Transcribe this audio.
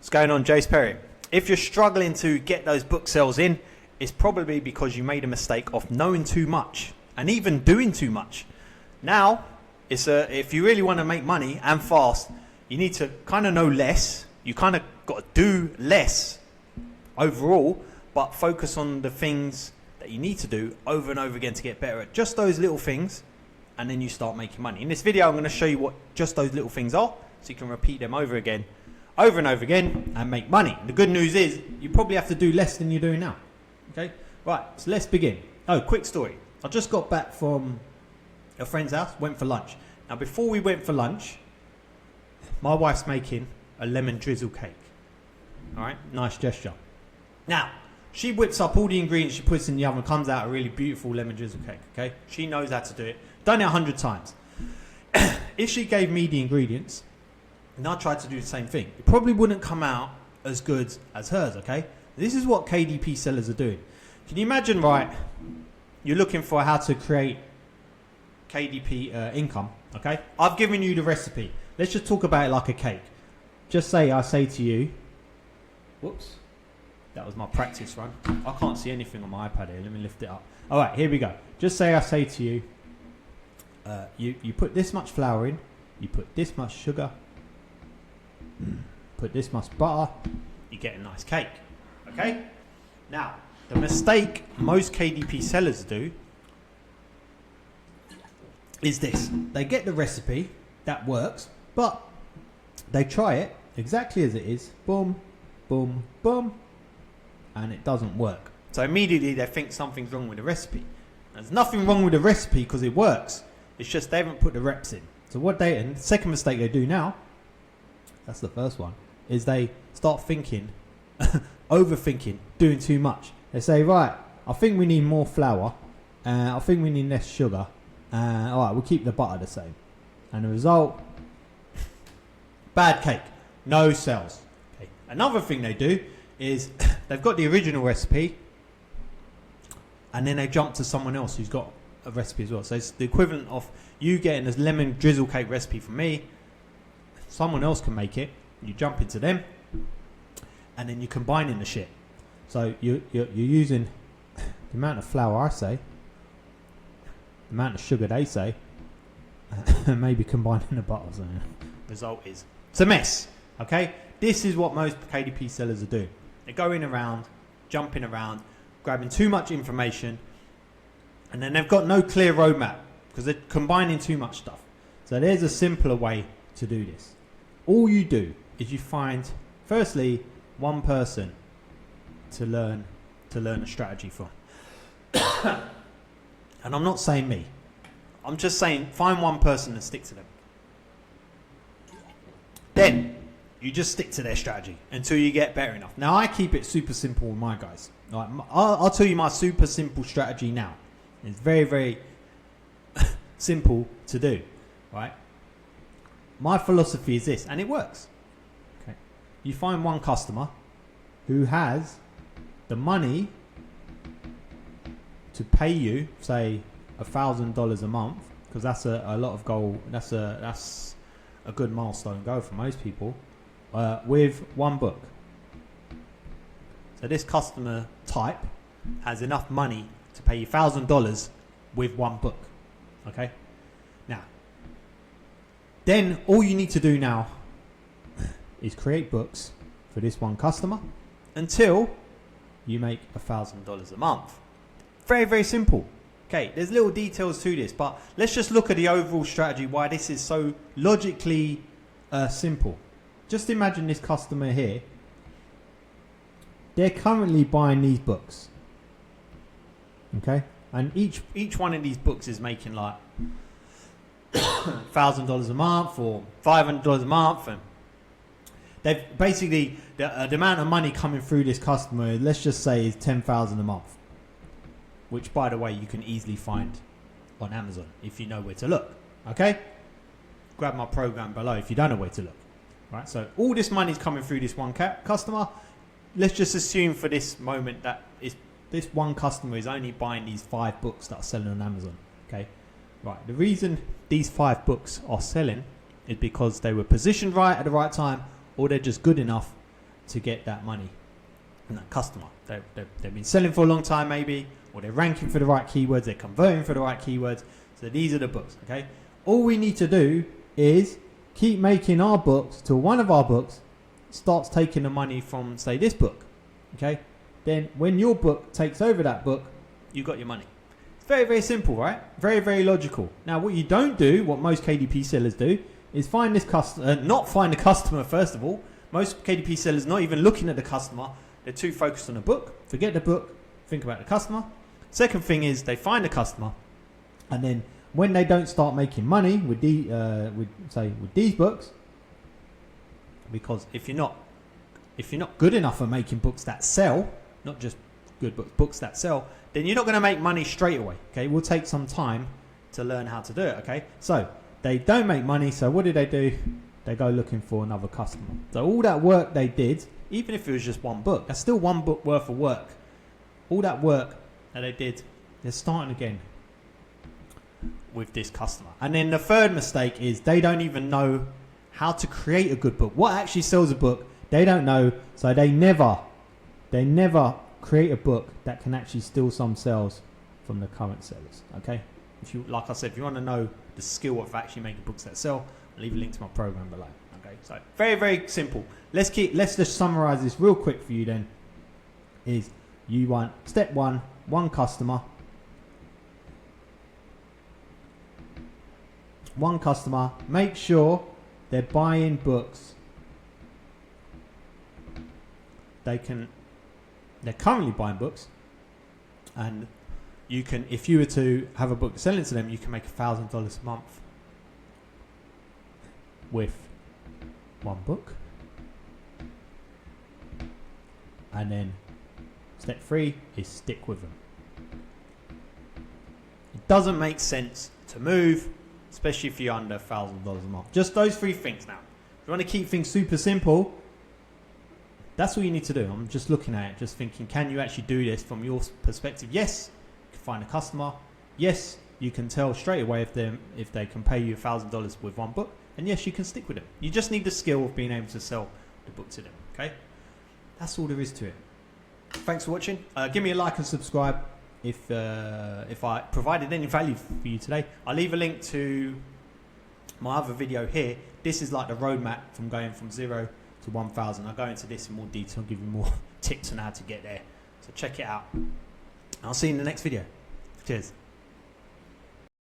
What's going on, Jase Perry? If you're struggling to get those book sales in, it's probably because you made a mistake of knowing too much and even doing too much. Now, if you really want to make money and fast, you need to kind of know less. You kind of got to do less overall, but focus on the things that you need to do over and over again to get better at just those little things, and then you start making money. In this video, I'm going to show you what just those little things are, so you can repeat them over and over again and make money. The good news is you probably have to do less than you're doing now. Okay, right, so let's begin. Oh, quick story. I just got back from a friend's house, went for lunch. Now, before we went for lunch, my wife's making a lemon drizzle cake. All right, nice gesture. Now, she whips up all the ingredients, she puts in the oven, comes out a really beautiful lemon drizzle cake. Okay, she knows how to do it. Done it 100 times. If she gave me the ingredients and I tried to do the same thing, it probably wouldn't come out as good as hers. Okay, this is what KDP sellers are doing. Can you imagine, right? You're looking for how to create KDP income. Okay, I've given you the recipe. Let's just talk about it like a cake. Just say I say to you, whoops, that was my practice run. I can't see anything on my iPad here. Let me lift it up. All right, here we go. Just say I say to you, you put this much flour in, you put this much sugar, put this much butter, you get a nice cake. Okay? Now, the mistake most KDP sellers do is this. They get the recipe that works, but they try it exactly as it is, boom, boom, boom, and it doesn't work. So immediately they think something's wrong with the recipe. There's nothing wrong with the recipe because it works. It's just they haven't put the reps in. So and the second mistake they do now, that's the first one, is they start thinking, overthinking, doing too much. They say, right, I think we need more flour, I think we need less sugar, all right, we'll keep the butter the same. And the result, bad cake, no sales. Okay. Another thing they do is they've got the original recipe and then they jump to someone else who's got a recipe as well. So it's the equivalent of you getting this lemon drizzle cake recipe from me. Someone else can make it. You jump into them and then you're combining the shit. So you're using the amount of flour I say, the amount of sugar they say, and maybe combining the butter. So result is it's a mess. Okay, this is what most KDP sellers are doing. They're going around, jumping around, grabbing too much information, and then they've got no clear roadmap because they're combining too much stuff. So there's a simpler way to do this. All you do is you find, firstly, one person to learn a strategy from. And I'm not saying me. I'm just saying find one person and stick to them. Then you just stick to their strategy until you get better enough. Now, I keep it super simple with my guys. Like, I'll tell you my super simple strategy now. It's very, very simple to do, right? My philosophy is this, and it works. Okay, you find one customer who has the money to pay you, say, $1,000 a month, because that's a lot of goal. That's a good milestone goal for most people. With one book. So this customer type has enough money to pay you $1,000 with one book. Okay. Now, then all you need to do now is create books for this one customer until you make $1,000 a month. Very, very simple. Okay, there's little details to this, but let's just look at the overall strategy, why this is so logically simple. Just imagine this customer here. They're currently buying these books. Okay, and each one of these books is making like $1,000 a month or $500 a month, and they've basically the amount of money coming through this customer, let's just say, is $10,000 a month, which, by the way, you can easily find on Amazon if you know where to look. Okay, grab my program below if you don't know where to look. Right, so all this money is coming through this one customer. Let's just assume for this moment that this one customer is only buying these 5 books that are selling on Amazon. Okay, right. The reason these 5 books are selling is because they were positioned right at the right time, or they're just good enough to get that money from that customer. They've been selling for a long time maybe, or they're ranking for the right keywords, they're converting for the right keywords. So these are the books, okay? All we need to do is keep making our books till one of our books starts taking the money from, say, this book, okay? Then when your book takes over that book, you got your money. It's very, very simple, right? Very, very logical. Now, what you don't do, what most KDP sellers do, is find this customer, not find the customer first of all. Most KDP sellers not even looking at the customer. They're too focused on the book. Forget the book. Think about the customer. Second thing is they find the customer, and then when they don't start making money with these books, because if you're not good enough at making books that sell, not just good books that sell, then you're not going to make money straight away. Okay, it will take some time to learn how to do it. Okay, so they don't make money. So what do? They go looking for another customer. So all that work they did, even if it was just one book, that's still one book worth of work. All that work that they did, they're starting again with this customer. And then the third mistake is they don't even know how to create a good book. What actually sells a book, they don't know. So they never create a book that can actually steal some sales from the current sellers. Okay, if you, like I said, if you want to know the skill of actually making books that sell, I'll leave a link to my program below. Okay, so very, very simple. Let's just summarize this real quick for you then. Is you want step one customer. One customer, make sure they're buying books. They're currently buying books, and you can, if you were to have a book selling to them, you can make $1,000 a month with one book. And then step 3 is stick with them. It doesn't make sense to move, especially if you're under $1,000 a month. Just those 3 things now. If you want to keep things super simple, that's all you need to do. I'm just looking at it, just thinking, can you actually do this from your perspective? Yes, you can find a customer. Yes, you can tell straight away if they can pay you $1,000 with one book. And yes, you can stick with them. You just need the skill of being able to sell the book to them. Okay, that's all there is to it. Thanks for watching. Give me a like and subscribe if I provided any value for you today. I'll leave a link to my other video here. This is like the roadmap from going from 0 to 1,000. I'll go into this in more detail, give you more tips on how to get there. So check it out. I'll see you in the next video. Cheers.